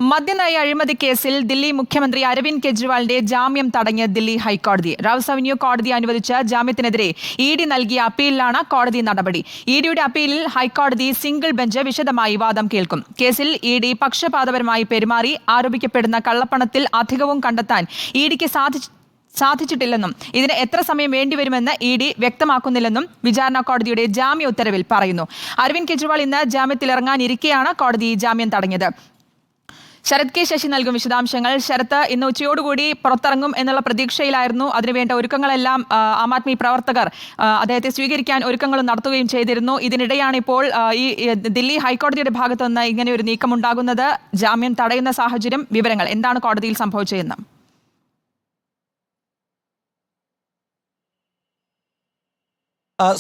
മദ്യനയ അഴിമതി കേസിൽ ദില്ലി മുഖ്യമന്ത്രി അരവിന്ദ് കെജ്രിവാളിന്റെ ജാമ്യം തടഞ്ഞ് ദില്ലി ഹൈക്കോടതി. റൌസ് അവന്യൂ കോടതി അനുവദിച്ച ജാമ്യത്തിനെതിരെ ഇഡി നൽകിയ അപ്പീലിലാണ് കോടതി നടപടി. ഇഡിയുടെ അപ്പീലിൽ ഹൈക്കോടതി സിംഗിൾ ബെഞ്ച് വിശദമായി വാദം കേൾക്കും. കേസിൽ ഇഡി പക്ഷപാതപരമായി പെരുമാറി ആരോപിക്കപ്പെടുന്ന കള്ളപ്പണത്തിൽ അധികവും കണ്ടെത്താൻ ഇഡിക്ക് സാധിച്ചിട്ടില്ലെന്നും ഇതിന് എത്ര സമയം വേണ്ടിവരുമെന്ന് ഇഡി വ്യക്തമാക്കുന്നില്ലെന്നും വിചാരണ കോടതിയുടെ ജാമ്യ ഉത്തരവിൽ പറയുന്നു. അരവിന്ദ് കെജ്രിവാൾ ഇന്ന് ജാമ്യത്തിലിറങ്ങാനിരിക്കെയാണ് കോടതി ജാമ്യം തടഞ്ഞത്. ശരത് കെ ശശി നൽകും വിശദാംശങ്ങൾ. ശരത്ത്, ഇന്ന് ഉച്ചയോടുകൂടി പുറത്തിറങ്ങും എന്നുള്ള പ്രതീക്ഷയിലായിരുന്നു. അതിനുവേണ്ട ഒരുക്കങ്ങളെല്ലാം ആം ആദ്മി പ്രവർത്തകർ അദ്ദേഹത്തെ സ്വീകരിക്കാൻ ഒരുക്കങ്ങളും നടത്തുകയും ചെയ്തിരുന്നു. ഇതിനിടെയാണ് ഇപ്പോൾ ഈ ദില്ലി ഹൈക്കോടതിയുടെ ഭാഗത്തു നിന്ന് ഇങ്ങനെ ഒരു നീക്കമുണ്ടാകുന്നത്. ജാമ്യം തടയുന്ന സാഹചര്യം, വിവരങ്ങൾ എന്താണ് കോടതിയിൽ സംഭവിച്ചതെന്ന്?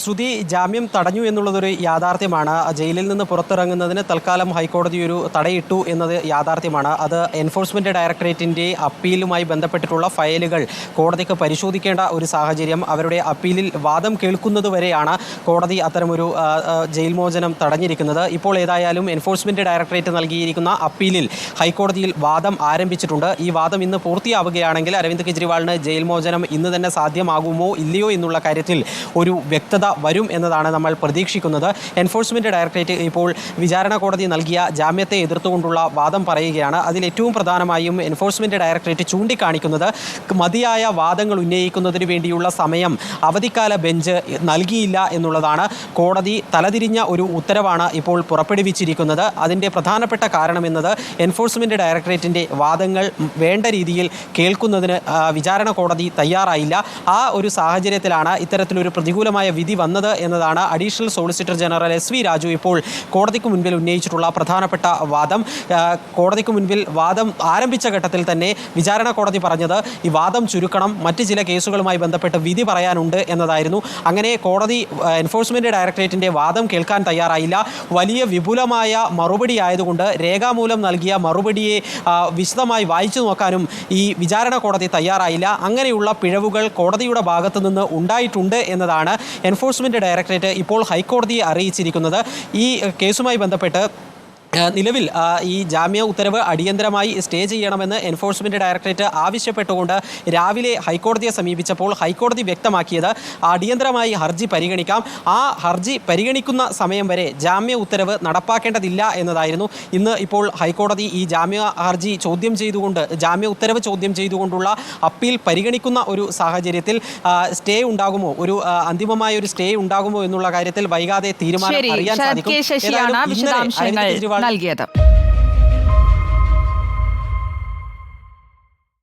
ശ്രുതി, ജാമ്യം തടഞ്ഞു എന്നുള്ളതൊരു യാഥാർത്ഥ്യമാണ്. ജയിലിൽ നിന്ന് പുറത്തിറങ്ങുന്നതിന് തൽക്കാലം ഹൈക്കോടതി ഒരു തടയിട്ടു എന്നത് യാഥാർത്ഥ്യമാണ്. അത് എൻഫോഴ്സ്മെന്റ് ഡയറക്ടറേറ്റിന്റെ അപ്പീലുമായി ബന്ധപ്പെട്ടിട്ടുള്ള ഫയലുകൾ കോടതിക്ക് പരിശോധിക്കേണ്ട ഒരു സാഹചര്യം. അവരുടെ അപ്പീലിൽ വാദം കേൾക്കുന്നതുവരെയാണ് കോടതി അത്തരമൊരു ജയിൽ മോചനം തടഞ്ഞിരിക്കുന്നത്. ഇപ്പോൾ ഏതായാലും എൻഫോഴ്സ്മെന്റ് ഡയറക്ടറേറ്റ് നൽകിയിരിക്കുന്ന അപ്പീലിൽ ഹൈക്കോടതിയിൽ വാദം ആരംഭിച്ചിട്ടുണ്ട്. ഈ വാദം ഇന്ന് പൂർത്തിയാവുകയാണെങ്കിൽ അരവിന്ദ് കെജ്രിവാളിന് ജയിൽ മോചനം ഇന്ന് തന്നെ സാധ്യമാകുമോ ഇല്ലയോ എന്നുള്ള കാര്യത്തിൽ ഒരു വ്യക്തത വരും എന്നതാണ് നമ്മൾ പ്രതീക്ഷിക്കുന്നത്. എൻഫോഴ്സ്മെന്റ് ഡയറക്ടറേറ്റ് ഇപ്പോൾ വിചാരണ കോടതി നൽകിയ ജാമ്യത്തെ എതിർത്തുകൊണ്ടുള്ള വാദം പറയുകയാണ്. അതിൽ ഏറ്റവും പ്രധാനമായും എൻഫോഴ്സ്മെന്റ് ഡയറക്ടറേറ്റ് ചൂണ്ടിക്കാണിക്കുന്നത് മതിയായ വാദങ്ങൾ ഉന്നയിക്കുന്നതിന് വേണ്ടിയുള്ള സമയം അവധിക്കാല ബെഞ്ച് നൽകിയില്ല എന്നുള്ളതാണ്. കോടതി തലതിരിഞ്ഞ ഒരു ഉത്തരവാണ് ഇപ്പോൾ പുറപ്പെടുവിച്ചിരിക്കുന്നത്. അതിൻ്റെ പ്രധാനപ്പെട്ട കാരണമെന്നത് എൻഫോഴ്സ്മെന്റ് ഡയറക്ടറേറ്റിൻ്റെ വാദങ്ങൾ വേണ്ട രീതിയിൽ കേൾക്കുന്നതിന് വിചാരണ കോടതി തയ്യാറായില്ല. ആ ഒരു സാഹചര്യത്തിലാണ് ഇത്തരത്തിലൊരു പ്രതികൂലമായ വിധി വന്നത് എന്നതാണ് additional solicitor general SV Raju ഇപ്പോൾ കോടതിക്ക് മുൻപിൽ ഉന്നയിച്ചിട്ടുള്ള പ്രധാനപ്പെട്ട വാദം. കോടതിക്ക് മുൻപിൽ വാദം ആരംഭിച്ച ഘട്ടത്തിൽ തന്നെ വിചാരണ കോടതി പറഞ്ഞത് ഈ വാദം ചുരുക്കണം, മറ്റ് ചില കേസുകളുമായി ബന്ധപ്പെട്ട് വിധി പറയാനുണ്ട് എന്നതായിരുന്നു. അങ്ങനെ കോടതി എൻഫോഴ്സ്മെന്റ് ഡയറക്ടറേറ്റിൻ്റെ വാദം കേൾക്കാൻ തയ്യാറായില്ല. വലിയ വിപുലമായ മറുപടി ആയതുകൊണ്ട് രേഖാമൂലം നൽകിയ മറുപടിയെ വിശദമായി വായിച്ചു നോക്കാനും ഈ വിചാരണ കോടതി തയ്യാറായില്ല. അങ്ങനെയുള്ള പിഴവുകൾ കോടതിയുടെ ഭാഗത്തു നിന്ന് ഉണ്ടായിട്ടുണ്ട് എന്നതാണ് എൻഫോഴ്സ്മെന്റ് ഡയറക്ടറേറ്റ് ഇപ്പോൾ ഹൈക്കോടതിയെ അറിയിച്ചിരിക്കുന്നത്. ഈ കേസുമായി ബന്ധപ്പെട്ട് നിലവിൽ ഈ ജാമ്യ ഉത്തരവ് അടിയന്തരമായി സ്റ്റേ ചെയ്യണമെന്ന് എൻഫോഴ്സ്മെന്റ് ഡയറക്ടറേറ്റ് ആവശ്യപ്പെട്ടുകൊണ്ട് രാവിലെ ഹൈക്കോടതിയെ സമീപിച്ചപ്പോൾ ഹൈക്കോടതി വ്യക്തമാക്കിയത് അടിയന്തരമായി ഹർജി പരിഗണിക്കാം, ആ ഹർജി പരിഗണിക്കുന്ന സമയം വരെ ജാമ്യ ഉത്തരവ് നടപ്പാക്കേണ്ടതില്ല എന്നതായിരുന്നു. ഇന്ന് ഇപ്പോൾ ഹൈക്കോടതി ഈ ജാമ്യ ഹർജി ചോദ്യം ചെയ്തുകൊണ്ട്, ജാമ്യ ഉത്തരവ് ചോദ്യം ചെയ്തുകൊണ്ടുള്ള അപ്പീൽ പരിഗണിക്കുന്ന ഒരു സാഹചര്യത്തിൽ സ്റ്റേ ഉണ്ടാകുമോ, ഒരു അന്തിമമായ ഒരു സ്റ്റേ ഉണ്ടാകുമോ എന്നുള്ള കാര്യത്തിൽ വൈകാതെ തീരുമാനം അറിയാൻ സാധിക്കും. നൽകിയത്.